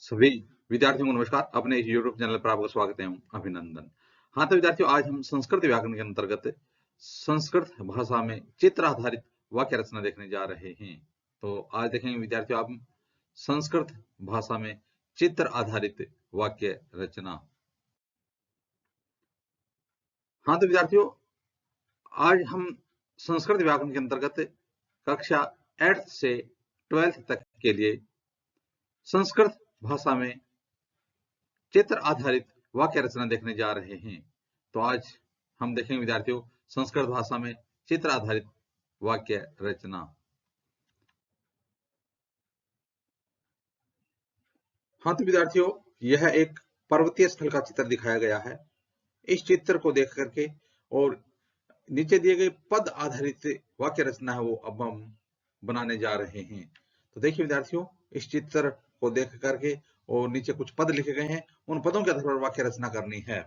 सभी विद्यार्थियों को नमस्कार। अपने इस यूट्यूब चैनल पर आपका स्वागत है, अभिनंदन। हाँ, तो विद्यार्थियों, आज हम संस्कृत व्याकरण के अंतर्गत संस्कृत भाषा में चित्र आधारित वाक्य रचना देखने जा रहे हैं। तो आज देखेंगे विद्यार्थियों, आप संस्कृत भाषा में चित्र आधारित वाक्य रचना। हाँ, तो विद्यार्थियों, आज हम संस्कृत व्याकरण के अंतर्गत कक्षा 8th से 12th तक के लिए संस्कृत भाषा में चित्र आधारित वाक्य रचना देखने जा रहे हैं। तो आज हम देखेंगे विद्यार्थियों, संस्कृत भाषा में चित्र आधारित वाक्य रचना। हाँ, तो विद्यार्थियों, यह एक पर्वतीय स्थल का चित्र दिखाया गया है। इस चित्र को देख करके और नीचे दिए गए पद आधारित वाक्य रचना है वो अब हम बनाने जा रहे हैं। तो देखिए विद्यार्थियों, इस चित्र को देख करके और नीचे कुछ पद लिखे गए हैं, उन पदों के आधार पर वाक्य रचना करनी है।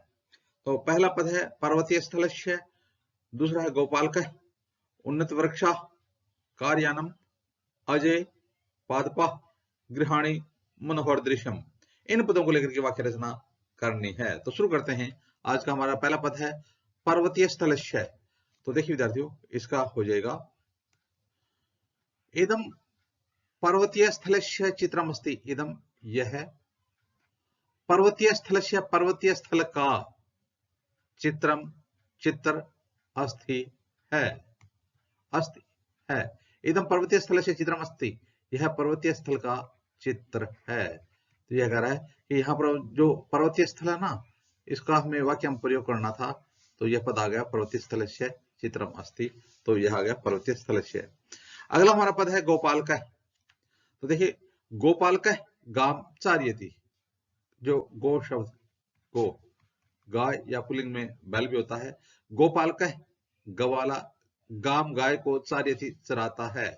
तो पहला पद है पर्वतीय स्थलस्य, दूसरा है गोपालकः, उन्नत वृक्षा, कार्यानम, अजय, पादपा, गृहाणी, मनोहर दृश्यम। इन पदों को लेकर के वाक्य रचना करनी है। तो शुरू करते हैं। आज का हमारा पहला पद है पर्वतीय स्थलस्य। तो देखिए विद्यार्थियों, इसका हो जाएगा इदम पर्वतीय स्थलस्य चित्रमस्ति। इदम यह है पर्वतीय स्थलस्य, पर्वतीय स्थल का, चित्रम चित्र, अस्ति है, अस्ति है। इदम पर्वतीय स्थलस्य चित्रमस्ति, यह पर्वतीय स्थल का चित्र है। तो यह कह रहा है कि यहाँ पर जो पर्वतीय स्थल है ना, इसका हमें वाक्य में प्रयोग करना था। तो यह पद आ गया पर्वतीय स्थलस्य चित्रम अस्ति। तो यह आ गया पर्वतीय स्थलस्य। अगला हमारा पद है गोपालकः। तो देखिए, गोपालकः गाम चार्यति। जो गो शब्द, गो गाय या पुल्लिंग में बैल भी होता है। गोपालकः गवाला गाम गाय को चार्यति चराता है।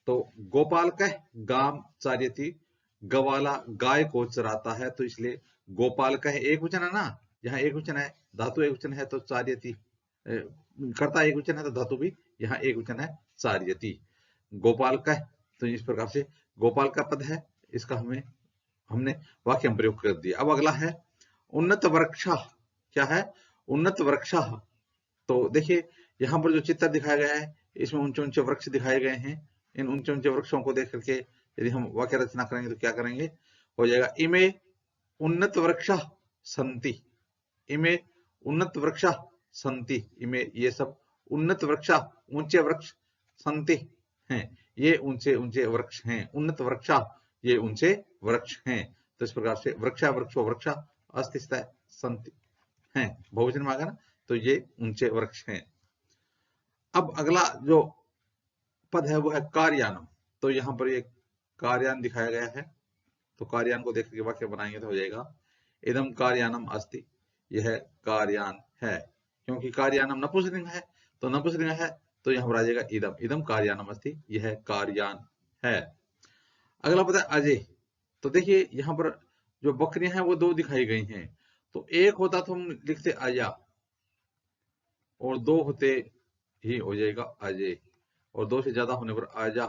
तो गोपालकः गाम चार्यति, गवाला गाय को चराता है। तो इसलिए गोपालकः एक वचन है ना, यहाँ एक वचन है, धातु एक वचन है, तो चार्यति कर्ता एक वचन है, तो धातु भी यहाँ एक वचन है, चार्यति। गोपालकः, तो इस प्रकार से गोपाल का पद है, इसका हमने वाक्य में प्रयोग कर दिया। अब अगला है उन्नत वृक्षा। क्या है? उन्नत वृक्षा। तो देखिए, यहाँ पर जो चित्र दिखाया गया है, इसमें ऊंचे ऊंचे वृक्ष दिखाए गए हैं। इन ऊंचे ऊंचे वृक्षों को देख करके यदि हम वाक्य रचना करेंगे तो क्या करेंगे? हो जाएगा इमे उन्नत वृक्षा संति। इमे उन्नत वृक्षा संति। इमे ये सब उन्नत वृक्षा, ऊंचे वृक्ष, संति हैं, ये ऊंचे ऊंचे वृक्ष हैं। उन्नत वृक्षा, ये ऊंचे वृक्ष हैं। तो इस प्रकार से वृक्षा, वृक्षो, वृक्षा, अस्तित्व संति हैं, बहुवचन में आ गया ना, तो ये ऊंचे वृक्ष हैं। अब अगला जो पद है वो है कार्यानम। तो यहाँ पर एक कार्यान दिखाया गया है। तो कार्यान को देख के वाक्य बनाएंगे तो हो जाएगा इदम कार्यानम अस्ति। यह कार्यान है, क्योंकि कार्यानम नपुंसकलिंग है। तो नपुंसकलिंग है तो यहाँ पर आ जाएगा इदम। इदम कार्यानम अस्ति, यह कार्यान है। अगला पद है अजय। तो देखिए, यहाँ पर जो बकरियां हैं वो दो दिखाई गई हैं। तो एक होता तो हम लिखते अजा, और दो होते ही हो जाएगा अजय, और दो से ज्यादा होने पर आजा,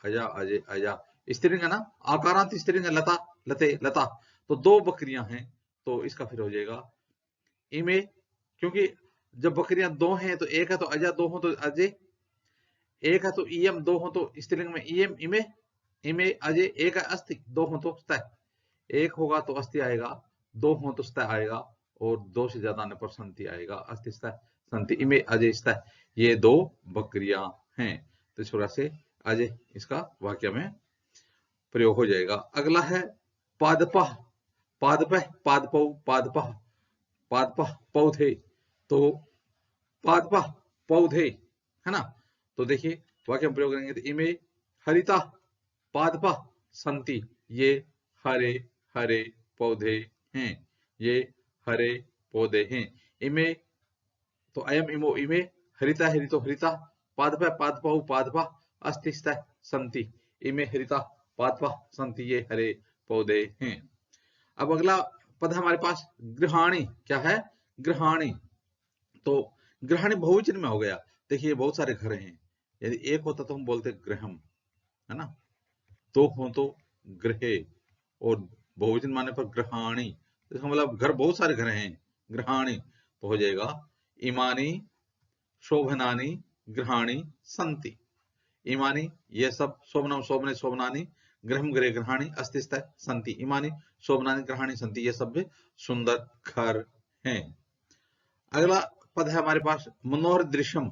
अजा, अजय, अजा। स्त्रीलिंग है ना, आकारांत स्त्रीलिंग है, लता, लते, लता। तो दो बकरियां हैं, तो इसका फिर हो जाएगा इमे। क्योंकि जब बकरियां दो हैं तो एक है तो अजा, दो हो तो अजय, एक है तो इयम, दो हो तो स्त्रीलिंग में इयम, इमे, इमे अजय। एक है अस्ति, दो हो तो स्तः। एक होगा तो अस्ति आएगा, दो हो तो स्तः आएगा, और दो से ज्यादा आने पर संति आएगा। अस्ति स्तः संति, इमे अजय स्तः, ये दो बकरियां हैं। तो इस प्रकार से अजय इसका वाक्य में प्रयोग हो जाएगा। अगला है पादपः। पादपः, पादपौ, पादपः, पादपः पौधे। तो पादपः पौधे है ना। तो देखिए, वाक्य में प्रयोग करेंगे तो इमे हरिता पादपः संति, ये हरे हरे पौधे हैं, ये हरे पौधे हैं। इमे, तो अयम इमो इमे, हरिता हरितो हरिता, पादपः पादपौ पादपः, अस्ति स्तः संति, इमे हरिता पादपः संति, ये हरे पौधे हैं। अब अगला पद हमारे पास गृहाणी। क्या है? गृहाणी। तो गृहाणी बहुवचन में हो गया। देखिए, बहुत सारे घर हैं। यदि एक होता तो हम बोलते गृहम, है ना। दो हो तो गृहे, और बहुवचन माने पर गृहाणि, इसका मतलब घर, बहुत सारे घर हैं, गृहाणि, तो हो जाएगा इमानी शोभनानि गृहाणि सन्ति। इमानी ये सब, शोभनम शोभने शोभनानि, गृहम गृह गृहाणि, अस्ति स्तः सन्ति, इमानी शोभनानि गृहाणि सन्ति, ये सब सुंदर घर हैं। अगला पद है हमारे पास मनोहर दृश्यम,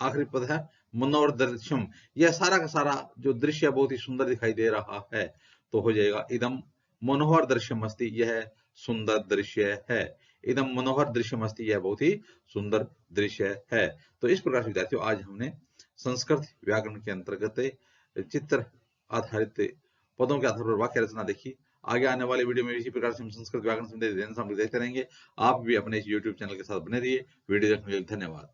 आखिरी पद है मनोहर दृश्यम, यह सारा का सारा जो दृश्य बहुत ही सुंदर दिखाई दे रहा है, तो हो जाएगा इदम मनोहर दृश्यम अस्ति, यह सुंदर दृश्य है। इदम मनोहर दृश्यम अस्ति, यह बहुत ही सुंदर दृश्य है। तो इस प्रकार से विद्यार्थियों आज हमने संस्कृत व्याकरण के अंतर्गत चित्र आधारित पदों के आधार पर वाक्य रचना देखी। आगे आने वाले वीडियो में इसी प्रकार से हम संस्कृत व्याकरण संबंधित सामग्री देखते रहेंगे। आप भी अपने इस YouTube चैनल के साथ बने रहिए। वीडियो देखने के लिए धन्यवाद।